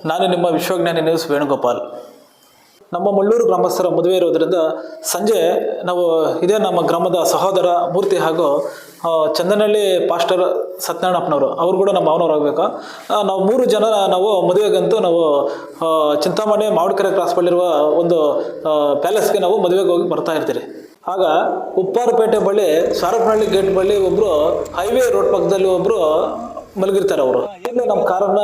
ನಾನು ನಿಮ್ಮ ವಿಶ್ವಜ್ಞಾನಿ ನ್ಯೂಸ್ ವೇಣುಗೋಪಾಲ್. ನಮ್ಮ ಮುಳ್ಳೂರು ಗ್ರಾಮಸ್ಥರ ಮದುವೆ ಇರೋದರಿಂದ ಸಂಜೆ ನಾವು ಇದೇ ನಮ್ಮ ಗ್ರಾಮದ ಸಹೋದರ ಮೂರ್ತಿ ಹಾಗೂ ಚಂದನಹಳ್ಳಿ ಪಾಸ್ಟರ್ ಸತ್ಯನಾರಾಯಣಪ್ಪನವರು ಅವರು ಕೂಡ ನಮ್ಮ ಮಾವನವರಾಗಬೇಕು. ನಾವು 3 ಜನ ನಾವು ಮದುವೆಗಂತೂ ನಾವು ಚಿಂತಾಮಣಿ ಮಾವಡಿಕೆರೆ ಕ್ರಾಸ್ ಬಳಿರುವ ಒಂದು ಪ್ಯಾಲೇಸ್ಗೆ ನಾವು ಮದುವೆಗೆ ಹೋಗಿ ಬರ್ತಾ ಇರ್ತೀರಿ. ಆಗ ಉಪ್ಪಾರಪೇಟೆ ಬಳಿ ಸಾರಪನಹಳ್ಳಿ ಗೇಟ್ ಬಳಿ ಒಬ್ಬರು ಹೈವೇ ರೋಡ್ ಪಕ್ಕದಲ್ಲಿ ಒಬ್ಬರು ಮಲಗಿರ್ತಾರೆ. ಅವರು ಏನು ನಮ್ಮ ಕಾರನ್ನ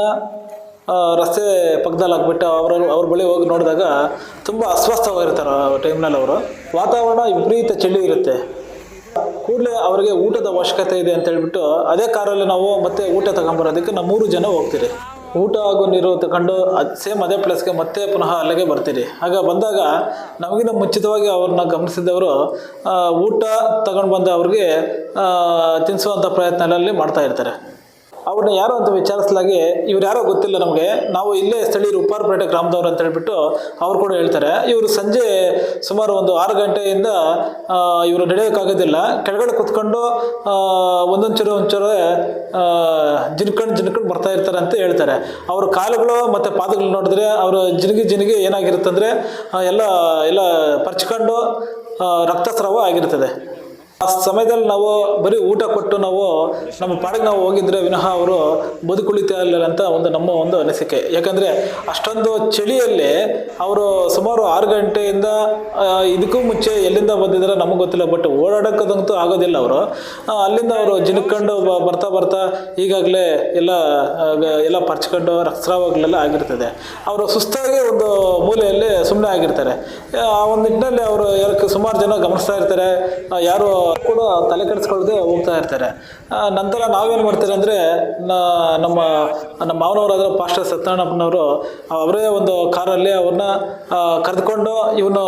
ರಸ್ತೆ ಪಕ್ಕದಲ್ಲಿ ಹಾಕ್ಬಿಟ್ಟು ಅವ್ರ ಬಳಿ ಹೋಗಿ ನೋಡಿದಾಗ ತುಂಬ ಅಸ್ವಸ್ಥವಾಗಿರ್ತಾರೆ. ಆ ಟೈಮ್ನಲ್ಲಿ ಅವರು ವಾತಾವರಣ ವಿಪರೀತ ಚಳಿ ಇರುತ್ತೆ. ಕೂಡಲೇ ಅವರಿಗೆ ಊಟದ ಅವಶ್ಯಕತೆ ಇದೆ ಅಂತ ಹೇಳ್ಬಿಟ್ಟು ಅದೇ ಕಾರಲ್ಲಿ ನಾವು ಮತ್ತೆ ಊಟ ತಗೊಂಬರೋದಕ್ಕೆ ನಾವು 3 ಜನ ಹೋಗ್ತೀರಿ. ಊಟ ಹಾಗೂ ನೀರು ತಗೊಂಡು ಸೇಮ್ ಅದೇ ಪ್ಲೇಸ್ಗೆ ಮತ್ತೆ ಪುನಃ ಅಲ್ಲಿಗೆ ಬರ್ತೀರಿ. ಆಗ ಬಂದಾಗ ನಮಗಿನ್ನ ಮುಂಚಿತವಾಗಿ ಅವ್ರನ್ನ ಗಮನಿಸಿದವರು ಊಟ ತಗೊಂಡು ಬಂದ ಅವ್ರಿಗೆ ತಿನ್ನಿಸುವಂಥ ಪ್ರಯತ್ನಗಳಲ್ಲಿ ಮಾಡ್ತಾ ಇರ್ತಾರೆ. ಅವ್ರನ್ನ ಯಾರು ಅಂತ ವಿಚಾರಿಸಲಾಗಿ ಇವ್ರು ಯಾರೋ ಗೊತ್ತಿಲ್ಲ ನಮಗೆ, ನಾವು ಇಲ್ಲೇ ಸ್ಥಳೀಯರು ಉಪ್ಪಾರಪೇಟೆ ಗ್ರಾಮದವ್ರು ಅಂತ ಹೇಳ್ಬಿಟ್ಟು ಅವ್ರು ಕೂಡ ಹೇಳ್ತಾರೆ. ಇವರು ಸಂಜೆ ಸುಮಾರು ಒಂದು 6 ಗಂಟೆಯಿಂದ ಇವರು ನಡೆಯೋಕ್ಕಾಗೋದಿಲ್ಲ, ಕೆಳಗಡೆ ಕುತ್ಕೊಂಡು ಒಂದೊಂಚೂರು ಜಿನ್ಕೊಂಡು ಬರ್ತಾ ಇರ್ತಾರೆ ಅಂತ ಹೇಳ್ತಾರೆ. ಅವ್ರ ಕಾಲುಗಳು ಮತ್ತು ಪಾದಗಳು ನೋಡಿದ್ರೆ ಅವರು ಜಿನಿಗೆ ಏನಾಗಿರುತ್ತಂದರೆ ಎಲ್ಲ ಪರ್ಚ್ಕೊಂಡು ರಕ್ತಸ್ರಾವ ಆಗಿರ್ತದೆ. ಆ ಸಮಯದಲ್ಲಿ ನಾವು ಬರೀ ಊಟ ಕೊಟ್ಟು ನಾವು ನಮ್ಮ ಪಾಡಿಗೆ ನಾವು ಹೋಗಿದ್ರೆ ವಿನಃ ಅವರು ಬದುಕುಳಿತಾ ಇಲ್ಲ ಅಂತ ನಮ್ಮ ಒಂದು ಅನಿಸಿಕೆ. ಯಾಕಂದರೆ ಅಷ್ಟೊಂದು ಚಳಿಯಲ್ಲಿ ಅವರು ಸುಮಾರು 6 ಗಂಟೆಯಿಂದ ಇದಕ್ಕೂ ಮುಂಚೆ ಎಲ್ಲಿಂದ ಬಂದಿದ್ದಾರೆ ನಮಗೆ ಗೊತ್ತಿಲ್ಲ, ಬಟ್ ಓಡಾಡೋಕ್ಕದಂತೂ ಆಗೋದಿಲ್ಲ. ಅವರು ಅಲ್ಲಿಂದ ಅವರು ಜಿನ್ಕೊಂಡು ಬರ್ತಾ ಈಗಾಗಲೇ ಎಲ್ಲ ಪರ್ಚ್ಕೊಂಡು ರಕ್ತಸ್ರಾವಗಳೆಲ್ಲ ಆಗಿರ್ತದೆ. ಅವರು ಸುಸ್ತಾಗಿ ಒಂದು ಮೂಲೆಯಲ್ಲಿ ಸುಮ್ಮನೆ ಆಗಿರ್ತಾರೆ. ಆ ಒಂದು ನಿಟ್ಟಿನಲ್ಲಿ ಅವರು ಸುಮಾರು ಜನ ಗಮನಿಸ್ತಾ ಇರ್ತಾರೆ, ಯಾರು ಕೂಡ ತಲೆ ಕೆಡಿಸ್ಕೊಳ್ಳದೆ ಹೋಗ್ತಾ ಇರ್ತಾರೆ. ನಂತರ ನಾವೇನು ಮಾಡ್ತೀರಿ ಅಂದರೆ ನಮ್ಮ ಮಾವನವರಾದ ಪಾಸ್ಟರ್ ಸತ್ಯನಾರಾಯಣಪ್ಪನವರು ಅವರೇ ಒಂದು ಕಾರಲ್ಲಿ ಅವ್ರನ್ನ ಕರೆದುಕೊಂಡು ಇವನು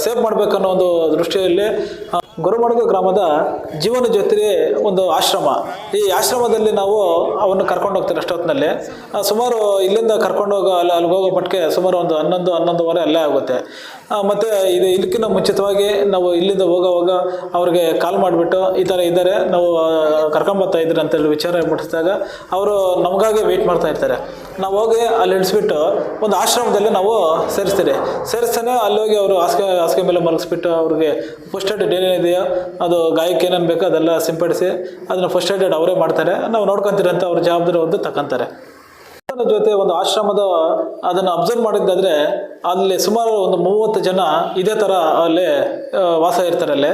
ಸೇವ್ ಮಾಡಬೇಕನ್ನೋ ಒಂದು ದೃಷ್ಟಿಯಲ್ಲಿ ಗೊರಮಡಗು ಗ್ರಾಮದ ಜೀವನ ಜ್ಯೋತಿ ಒಂದು ಆಶ್ರಮ, ಈ ಆಶ್ರಮದಲ್ಲಿ ನಾವು ಅವನ್ನು ಕರ್ಕೊಂಡು ಹೋಗ್ತೀವಿ. ಅಷ್ಟೊತ್ತಿನಲ್ಲಿ ಸುಮಾರು ಇಲ್ಲಿಂದ ಕರ್ಕೊಂಡೋಗೋ ಅಲ್ಲಿಗೆ ಹೋಗೋ ಮಟ್ಟಿಗೆ ಸುಮಾರು ಒಂದು 11-11:30 ಅಲ್ಲೇ ಆಗುತ್ತೆ. ಮತ್ತು ಇದಕ್ಕಿಂತ ಮುಂಚಿತವಾಗಿ ನಾವು ಇಲ್ಲಿಂದ ಹೋಗೋವಾಗ ಅವ್ರಿಗೆ ಕಾಲ್ ಮಾಡಿಬಿಟ್ಟು ಈ ಥರ ಇದ್ದಾರೆ, ನಾವು ಕರ್ಕೊಂಬರ್ತಾ ಇದ್ದೀರಿ ಅಂತೇಳಿ ವಿಚಾರ ಮುಟ್ಟಿಸಿದಾಗ ಅವರು ನಮಗಾಗಿ ವೆಯ್ಟ್ ಮಾಡ್ತಾ ಇರ್ತಾರೆ. ನಾವು ಹೋಗಿ ಅಲ್ಲಿ ಇಳಿಸ್ಬಿಟ್ಟು ಒಂದು ಆಶ್ರಮದಲ್ಲಿ ನಾವು ಸೇರಿಸ್ತಾನೆ ಅಲ್ಲಿ ಹೋಗಿ ಅವರು ಹಾಸಿಗೆ ಮೇಲೆ ಮಲಗಿಸ್ಬಿಟ್ಟು ಅವ್ರಿಗೆ ಫಸ್ಟ್ ಏಡ್ ಏನೇನಿದೆಯೋ ಅದು ಗಾಯಕ್ಕೆ ಏನೇನು ಬೇಕೋ ಅದೆಲ್ಲ ಸಿಂಪಡಿಸಿ ಅದನ್ನು ಫಸ್ಟ್ ಏಡ್ ಅವರೇ ಮಾಡ್ತಾರೆ. ನಾವು ನೋಡ್ಕೊತೀರಿ ಅಂತ ಅವ್ರ ಜವಾಬ್ದಾರಿ ಒಂದು ತಗೊಂತಾರೆ. ಜೊತೆ ಒಂದು ಆಶ್ರಮದ ಅದನ್ನು ಅಬ್ಸರ್ವ್ ಮಾಡಿದ್ದಾದರೆ ಅಲ್ಲಿ ಸುಮಾರು ಒಂದು 30 ಜನ ಇದೇ ಥರ ಅಲ್ಲಿ ವಾಸ ಇರ್ತಾರೆ. ಅಲ್ಲಿ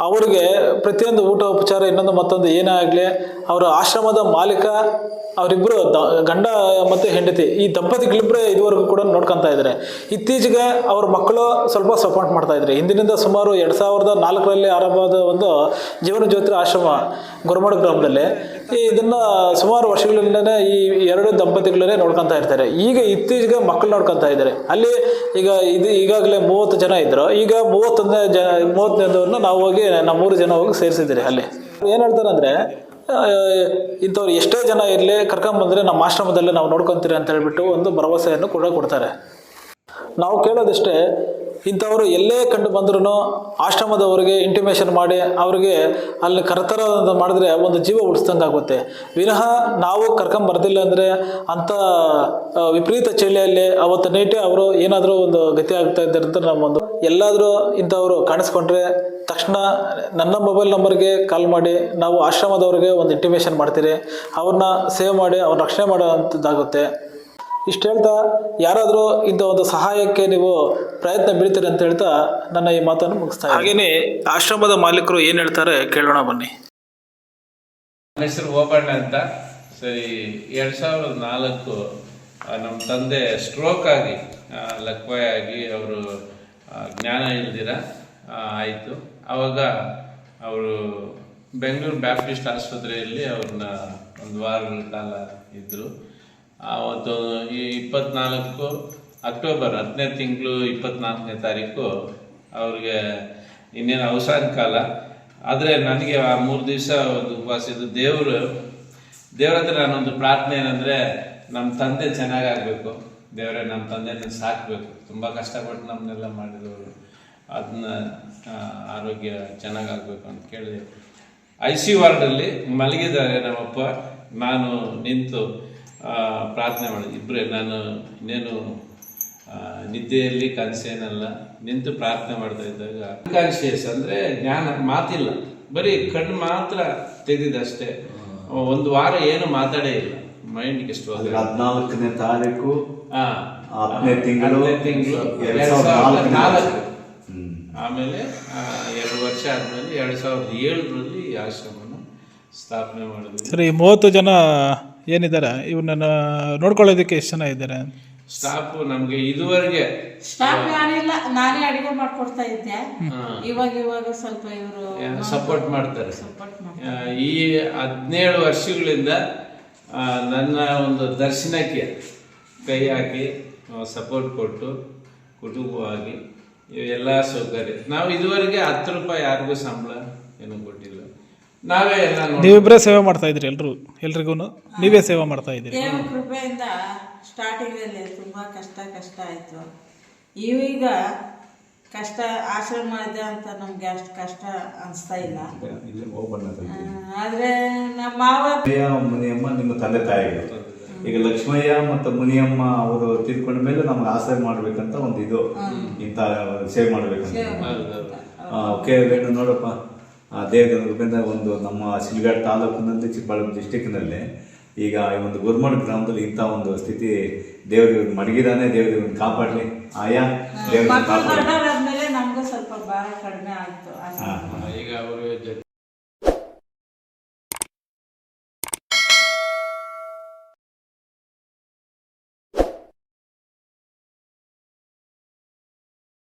ಅವರಿಗೆ ಪ್ರತಿಯೊಂದು ಊಟ ಉಪಚಾರ ಇನ್ನೊಂದು ಮತ್ತೊಂದು ಏನೇ ಆಗಲಿ ಅವರ ಆಶ್ರಮದ ಮಾಲೀಕ ಅವರಿಬ್ಬರು ಗಂಡ ಮತ್ತು ಹೆಂಡತಿ ಈ ದಂಪತಿಗಳಿಬ್ಬರೇ ಇದುವರೆಗೂ ಕೂಡ ನೋಡ್ಕೊತಾ ಇದ್ದಾರೆ. ಇತ್ತೀಚೆಗೆ ಅವ್ರ ಮಕ್ಕಳು ಸ್ವಲ್ಪ ಸಪೋರ್ಟ್ ಮಾಡ್ತಾ ಇದ್ದಾರೆ. ಹಿಂದಿನಿಂದ ಸುಮಾರು 2004ರಲ್ಲಿ ಆರಂಭವಾದ ಒಂದು ಜೀವನ ಜ್ಯೋತಿ ಆಶ್ರಮ ಗೊರಮಡ ಗ್ರಾಮದಲ್ಲಿ ಇದನ್ನು ಸುಮಾರು ವರ್ಷಗಳಿಂದಲೇ ಈ 2 ದಂಪತಿಗಳನ್ನೇ ನೋಡ್ಕೊತಾ ಇರ್ತಾರೆ. ಈಗ ಇತ್ತೀಚೆಗೆ ಮಕ್ಕಳು ನೋಡ್ಕೊತಾ ಇದ್ದಾರೆ. ಅಲ್ಲಿ ಈಗಾಗಲೇ 30 ಜನ ಇದ್ದರು. ಈಗ 31 ನಾವು ಹೋಗಿ ನಾವು 3 ಜನ ಹೋಗಿ ಸೇರಿಸಿದ್ದೀರಿ. ಅಲ್ಲಿ ಏನು ಹೇಳ್ತಾರೆ ಅಂದರೆ ಇಂಥವ್ರು ಎಷ್ಟೇ ಜನ ಇರಲಿ ಕರ್ಕೊಂಬಂದರೆ ನಮ್ಮ ಆಶ್ರಮದಲ್ಲೇ ನಾವು ನೋಡ್ಕೊತೀರಿ ಅಂತ ಹೇಳ್ಬಿಟ್ಟು ಒಂದು ಭರವಸೆಯನ್ನು ಕೂಡ ಕೊಡ್ತಾರೆ. ನಾವು ಕೇಳೋದಿಷ್ಟೇ, ಇಂಥವರು ಎಲ್ಲೇ ಕಂಡು ಬಂದ್ರೂ ಆಶ್ರಮದವರಿಗೆ ಇಂಟಿಮೇಷನ್ ಮಾಡಿ ಅವ್ರಿಗೆ ಅಲ್ಲಿ ಕರೆತರ ಮಾಡಿದ್ರೆ ಒಂದು ಜೀವ ಉಳಿಸ್ದಂಗೆ ಆಗುತ್ತೆ. ವಿನಃ ನಾವು ಕರ್ಕೊಂಬರ್ದಿಲ್ಲ ಅಂದರೆ ಅಂಥ ವಿಪರೀತ ಚಳಿಯಲ್ಲಿ ಅವತ್ತು ನೈಟೇ ಅವರು ಏನಾದರೂ ಒಂದು ಗತಿ ಆಗ್ತಾ ಇದ್ದಾರೆ ಅಂತ ನಮ್ಮೊಂದು ಎಲ್ಲಾದರೂ ಇಂಥವರು ಕಾಣಿಸ್ಕೊಂಡ್ರೆ ತಕ್ಷಣ ನನ್ನ ಮೊಬೈಲ್ ನಂಬರ್ಗೆ ಕಾಲ್ ಮಾಡಿ ನಾವು ಆಶ್ರಮದವ್ರಿಗೆ ಒಂದು ಇಂಟಿಮೇಷನ್ ಮಾಡ್ತೀರಿ, ಅವ್ರನ್ನ ಸೇವ್ ಮಾಡಿ ಅವ್ರ ರಕ್ಷಣೆ ಮಾಡೋ ಅಂಥದ್ದಾಗುತ್ತೆ. ಇಷ್ಟು ಹೇಳ್ತಾ ಯಾರಾದರೂ ಇಂಥ ಒಂದು ಸಹಾಯಕ್ಕೆ ನೀವು ಪ್ರಯತ್ನ ಬೀಳ್ತೀರಿ ಅಂತ ಹೇಳ್ತಾ ನನ್ನ ಈ ಮಾತನ್ನು ಮುಗಿಸ್ತಾ. ಹಾಗೆಯೇ ಆಶ್ರಮದ ಮಾಲೀಕರು ಏನು ಹೇಳ್ತಾರೆ ಕೇಳೋಣ ಬನ್ನಿ. ನನ್ನ ಹೆಸರು ಓಬಣ್ಣ ಅಂತ. ಸರಿ, 2004 ನಮ್ಮ ತಂದೆ ಸ್ಟ್ರೋಕ್ ಆಗಿ ಲಕ್ವಯ ಆಗಿ ಅವರು ಜ್ಞಾನ ಇಲ್ದಿರ ಆಯಿತು. ಆವಾಗ ಅವರು ಬೆಂಗಳೂರು ಬ್ಯಾಪ್ಟಿಸ್ಟ್ ಆಸ್ಪತ್ರೆಯಲ್ಲಿ ಅವ್ರನ್ನ 1 ವಾರಗಳ ಕಾಲ ಇದ್ದರು. ಅವತ್ತು ಈ 24 ಅಕ್ಟೋಬರ್ 10ನೇ ತಿಂಗಳು 24ನೇ ತಾರೀಕು ಅವ್ರಿಗೆ ಇನ್ನೇನು ಅವಸಾನ ಕಾಲ. ಆದರೆ ನನಗೆ ಆ 3 ದಿವಸ ಒಂದು ಉಪವಾಸ ಇದ್ದು ದೇವ್ರ ಹತ್ರ ನಾನೊಂದು ಪ್ರಾರ್ಥನೆ ಏನಂದರೆ ನಮ್ಮ ತಂದೆ ಚೆನ್ನಾಗಾಗಬೇಕು, ದೇವರೇ ನಮ್ಮ ತಂದೆನ ಸಾಕಬೇಕು, ತುಂಬ ಕಷ್ಟಪಟ್ಟು ನಮ್ಮನ್ನೆಲ್ಲ ಮಾಡಿದವರು, ಅದನ್ನ ಆರೋಗ್ಯ ಚೆನ್ನಾಗಾಗಬೇಕು ಅಂತ ಕೇಳಿದೆ. ICU ವಾರ್ಡಲ್ಲಿ ಮಲಗಿದ್ದಾರೆ ನಮ್ಮಪ್ಪ. ನಾನು ನಿಂತು ಪ್ರಾರ್ಥನೆ ಮಾಡಿದ್ವಿ ಇಬ್ಬರೇ. ನಾನು ಇನ್ನೇನು ನಿದ್ದೆಯಲ್ಲಿ ಕನಸೇನಲ್ಲ, ನಿಂತು ಪ್ರಾರ್ಥನೆ ಮಾಡ್ತಾ ಇದ್ದಾಗ ಅನ್ಕಾನ್ಶಿಯಸ್ ಅಂದರೆ ಜ್ಞಾನ, ಮಾತಿಲ್ಲ, ಬರೀ ಕಣ್ಣು ಮಾತ್ರ ತೆಗೆದಿದ್ದಷ್ಟೇ. ಒಂದು ವಾರ ಏನು ಮಾತಾಡೇ ಇಲ್ಲ, ಮೈಂಡ್ಗೆ ಸ್ಟ್ರೋಕ್. 14ನೇ ತಾರೀಕು 10ನೇ ತಿಂಗಳು 2004. ಆಮೇಲೆ 2 ವರ್ಷ ಆದಮೇಲೆ 2007ರಲ್ಲಿ ಈ ಆಶ್ರಮನ ಸ್ಥಾಪನೆ ಮಾಡಿದ್ವಿ. ಸರಿ, 30 ಜನ ಏನಿದ್ದಾರೆ ಇವನ್ನ ನೋಡ್ಕೊಳ್ಳೋದಕ್ಕೆ ಎಷ್ಟು ಜನ ಇದ್ದಾರೆ ಸ್ಟಾಫ್? ನಮಗೆ ಇದುವರೆಗೆ ಸ್ಟಾಫ್ ಯಾರಿಲ್ಲ, ನಾನೇ ಅಡಿಗೆ ಮಾಡ್ಕೊಡ್ತಾ ಇದ್ದೆ. ಇವಾಗ ಸ್ವಲ್ಪ ಇವರು ಸಪೋರ್ಟ್ ಮಾಡ್ತಾರೆ. ಸಪೋರ್ಟ್ ಮಾಡ್ತಾರೆ. ಈ 17 ವರ್ಷಗಳಿಂದ ನನ್ನ ಒಂದು ದರ್ಶನಕ್ಕೆ ಕೈ ಹಾಕಿ ಸಪೋರ್ಟ್ ಕೊಟ್ಟು ಕುಟುಂಬವಾಗಿ ಎಲ್ಲ ಸೌಕರ್ಯ. ನಾವು ಇದುವರೆಗೆ 10 ರೂಪಾಯಿ ಯಾರಿಗೂ ಸಂಬಳ ಏನೂ ಕೊಟ್ಟಿಲ್ಲ. ನಾವೇ ಎಲ್ಲ ನೀವಿಬ್ಬರೇ ಸೇವೆ ಮಾಡ್ತಾ ಇದ್ರಿ, ಎಲ್ರಿಗೂ ನೀವೇ ಸೇವೆ ಮಾಡ್ತಾ ಇದ್ದೀರಿ. ದೇವ ಕೃಪೆಯಿಂದ ಸ್ಟಾರ್ಟಿಂಗಲ್ಲಿ ತುಂಬ ಕಷ್ಟ ಆಯಿತು. ಈಗ ಕಷ್ಟ ಆಶ್ರಮ ಇದೆ ಅಂತ ನಮ್ಗೆ ಅಷ್ಟು ಕಷ್ಟ ಅನಿಸ್ತಾ ಇಲ್ಲ. ಆದರೆ ನಮ್ಮ ಮಾವ ಮುನಿಯಮ್ಮ ನಿಮ್ಮ ತಂದೆ ತಾಯಿಗಳು. ಈಗ ಲಕ್ಷ್ಮಯ್ಯ ಮತ್ತು ಮುನಿಯಮ್ಮ ಅವರು ತೀರ್ಕೊಂಡ ಮೇಲೆ ನಮ್ಗೆ ಆಶ್ರಯ ಮಾಡ್ಬೇಕಂತ ಒಂದು ಇದು, ಇಂಥ ಸೇವೆ ಮಾಡ್ಬೇಕಂತ. ಓಕೆ ವೇಣು, ನೋಡಪ್ಪ, ದೇವರ ಒಂದು ನಮ್ಮ ಶಿಲ್ಘಾಟ್ ತಾಲೂಕಿನಲ್ಲಿ, ಚಿಕ್ಕಬಳ್ಳಾಪುರ ಡಿಸ್ಟಿಕ್ನಲ್ಲಿ ಈಗ ಈ ಒಂದು ಗುರ್ಮಡ್ ಗ್ರಾಮದಲ್ಲಿ ಇಂಥ ಒಂದು ಸ್ಥಿತಿ ದೇವರಿಗೆ ಮಡಗಿದಾನೆ. ದೇವರಿಗೆ ಕಾಪಾಡಲಿ ಆಯಾ. ದೇವರಿಗೆ ಮಕ್ಕಳು ದೊಡ್ಡವರಾದ್ಮೇಲೆ ನಮಗೂ ಸ್ವಲ್ಪ ಭಾರ ಕಡಿಮೆ ಆಯಿತು. ಈಗ ಅವರು